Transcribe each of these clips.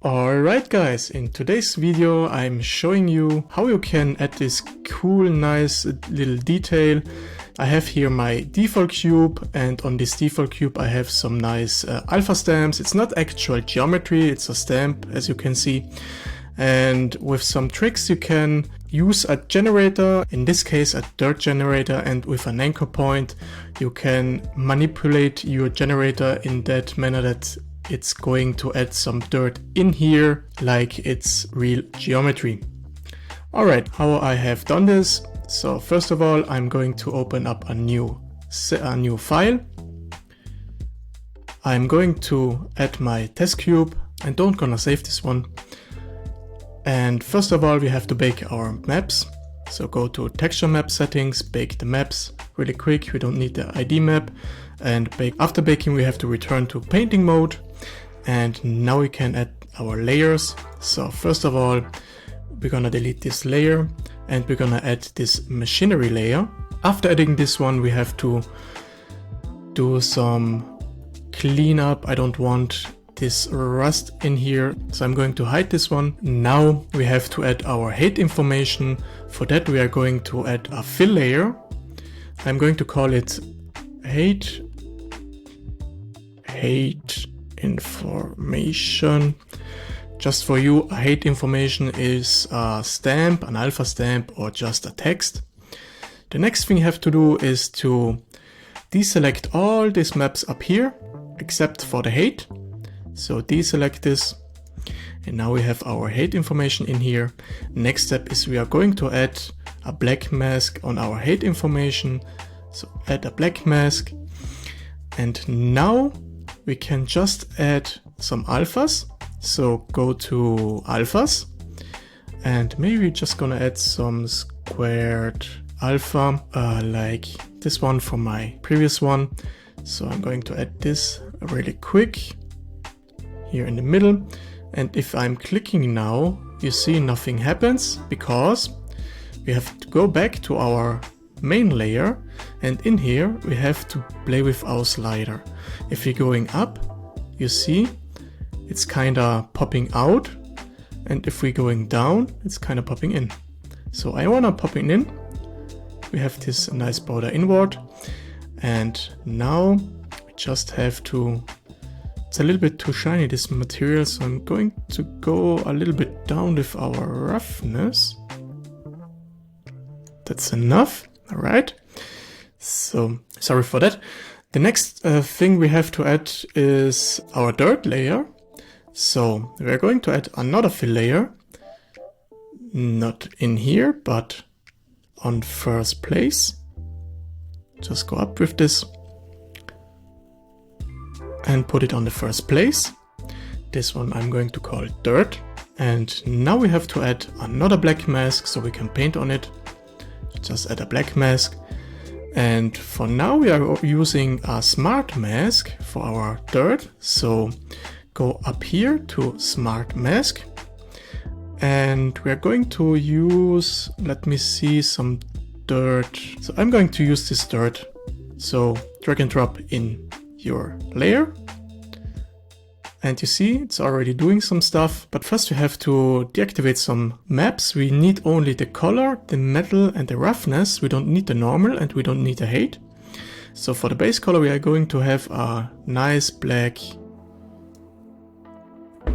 Alright guys, in today's video I'm showing you how you can add this cool nice little detail. I have here my default cube, and on this default cube I have some nice alpha stamps. It's not actual geometry, it's a stamp as you can see. And with some tricks you can use a generator, in this case a dirt generator, and with an anchor point you can manipulate your generator in that manner that it's going to add some dirt in here like it's real geometry. Alright, how I have done this. So first of all I'm going to open up a new file. I'm going to add my test cube and don't gonna save this one. And first of all we have to bake our maps. So go to texture map settings, bake the maps really quick, we don't need the ID map, and after baking we have to return to painting mode. And now we can add our layers. So first of all we're gonna delete this layer and we're gonna add this machinery layer. After adding this one we have to do some cleanup. I don't want this rust in here, so I'm going to hide this one. Now we have to add our height information. For that we are going to add a fill layer. I'm going to call it height information. Just for you, a height information is a stamp, an alpha stamp, or just a text. The next thing you have to do is to deselect all these maps up here except for the height. So deselect this, and now we have our height information in here. Next step is we are going to add a black mask on our height information. So add a black mask, and now we can just add some alphas. So go to alphas, and maybe we're just gonna add some squared alpha like this one from my previous one. So I'm going to add this really quick here in the middle, and if I'm clicking now you see nothing happens because we have to go back to our main layer, and in here we have to play with our slider. If we're going up you see it's kinda popping out, and if we're going down it's kinda popping in. So I wanna pop it in. We have this nice border inward, and now we just have to, it's a little bit too shiny this material, so I'm going to go a little bit down with our roughness. That's enough. Alright, so sorry for that. The next thing we have to add is our dirt layer. So we're going to add another fill layer, not in here but on first place. Just go up with this and put it on the first place. This one I'm going to call dirt. And now we have to add another black mask so we can paint on it. Just add a black mask, and for now we are using a smart mask for our dirt. So go up here to smart mask, and we are going to use, let me see, some dirt. So I'm going to use this dirt. So drag and drop in your layer, and you see it's already doing some stuff. But first we have to deactivate some maps. We need only the color, the metal, and the roughness. We don't need the normal and we don't need the height. So for the base color we are going to have a nice black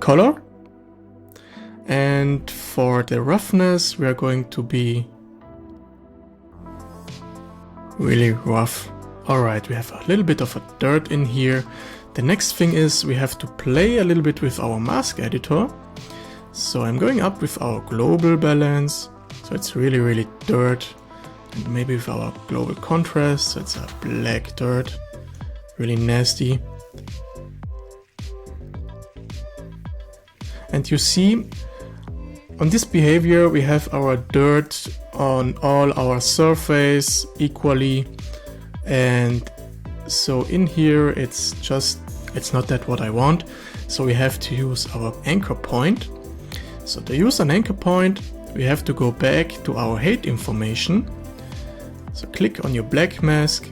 color, and for the roughness we are going to be really rough. Alright, we have a little bit of a dirt in here. The next thing is we have to play a little bit with our mask editor. So I'm going up with our global balance, so it's really dirt, and maybe with our global contrast, so it's a black dirt, really nasty. And you see on this behavior we have our dirt on all our surface equally, and so in here it's not that what I want. So we have to use our anchor point. So to use an anchor point we have to go back to our height information. So click on your black mask,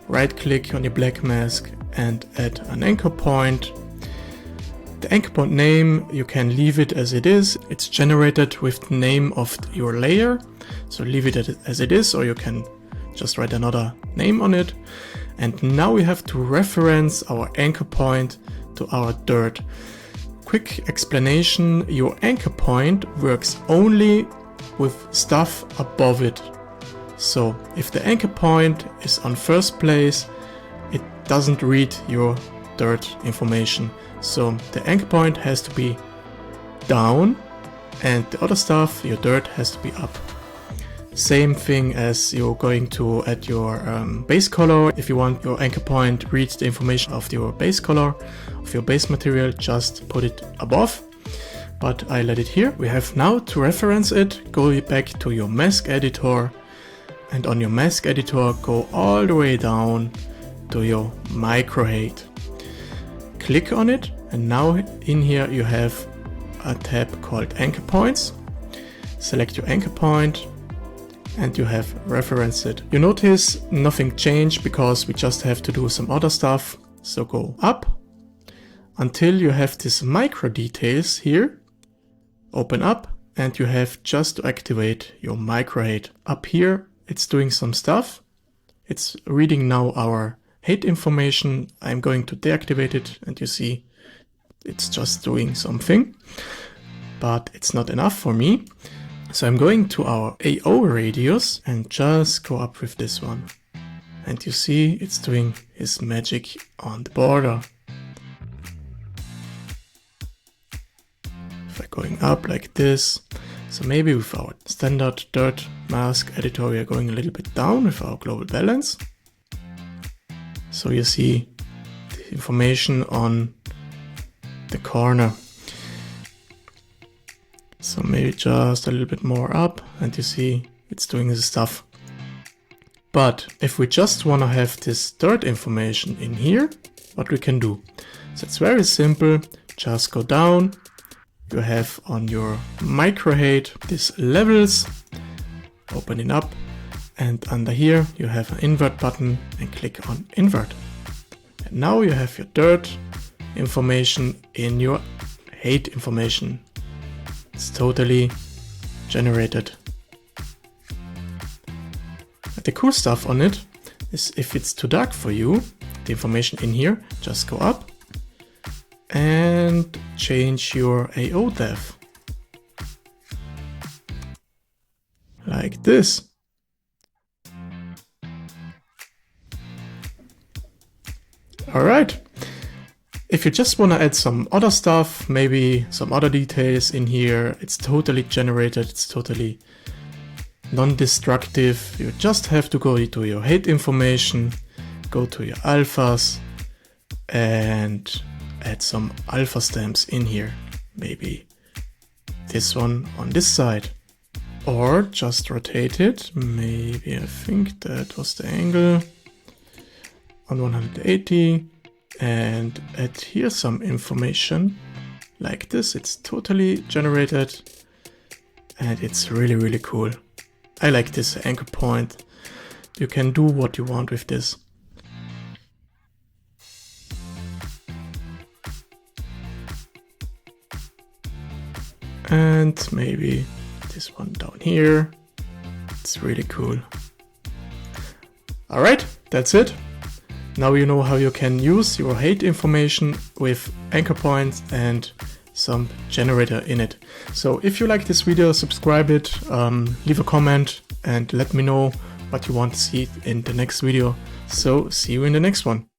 right click on your black mask and add an anchor point. The anchor point name, you can leave it as it is. It's generated with the name of your layer. So leave it as it is, or you can just write another name on it. And now we have to reference our anchor point to our dirt. Quick explanation, your anchor point works only with stuff above it. So if the anchor point is on first place, it doesn't read your dirt information. So the anchor point has to be down and the other stuff, your dirt, has to be up. Same thing as you're going to add your base color. If you want your anchor point read the information of your base color, of your base material, just put it above. But I let it here. We have now to reference it, go back to your mask editor, and on your mask editor go all the way down to your microheight. Click on it, and now in here you have a tab called anchor points. Select your anchor point and you have referenced it. You notice nothing changed because we just have to do some other stuff. So go up until you have this micro details here. Open up and you have just to activate your microheight. Up here it's doing some stuff. It's reading now our height information. I'm going to deactivate it and you see it's just doing something, but it's not enough for me. So I'm going to our AO radius and just go up with this one. And you see it's doing his magic on the border. If I'm going up like this, so maybe with our standard dirt mask editor we are going a little bit down with our global balance. So you see the information on the corner. So maybe just a little bit more up and you see it's doing this stuff. But if we just want to have this dirt information in here, what we can do? So it's very simple. Just go down. You have on your microheight these levels. Open it up. And under here you have an invert button and click on invert. And now you have your dirt information in your height information. It's totally generated. The cool stuff on it is if it's too dark for you, the information in here, just go up and change your AO depth. Like this. Alright. If you just want to add some other stuff, maybe some other details in here, it's totally generated, it's totally non-destructive. You just have to go to your height information, go to your alphas and add some alpha stamps in here. Maybe this one on this side. Or just rotate it, maybe I think that was the angle, on 180. And add here some information like this. It's totally generated and it's really, really cool. I like this anchor point. You can do what you want with this. And maybe this one down here. It's really cool. All right, that's it. Now you know how you can use your height information with anchor points and some generator in it. So if you like this video, subscribe it, leave a comment and let me know what you want to see in the next video. So see you in the next one.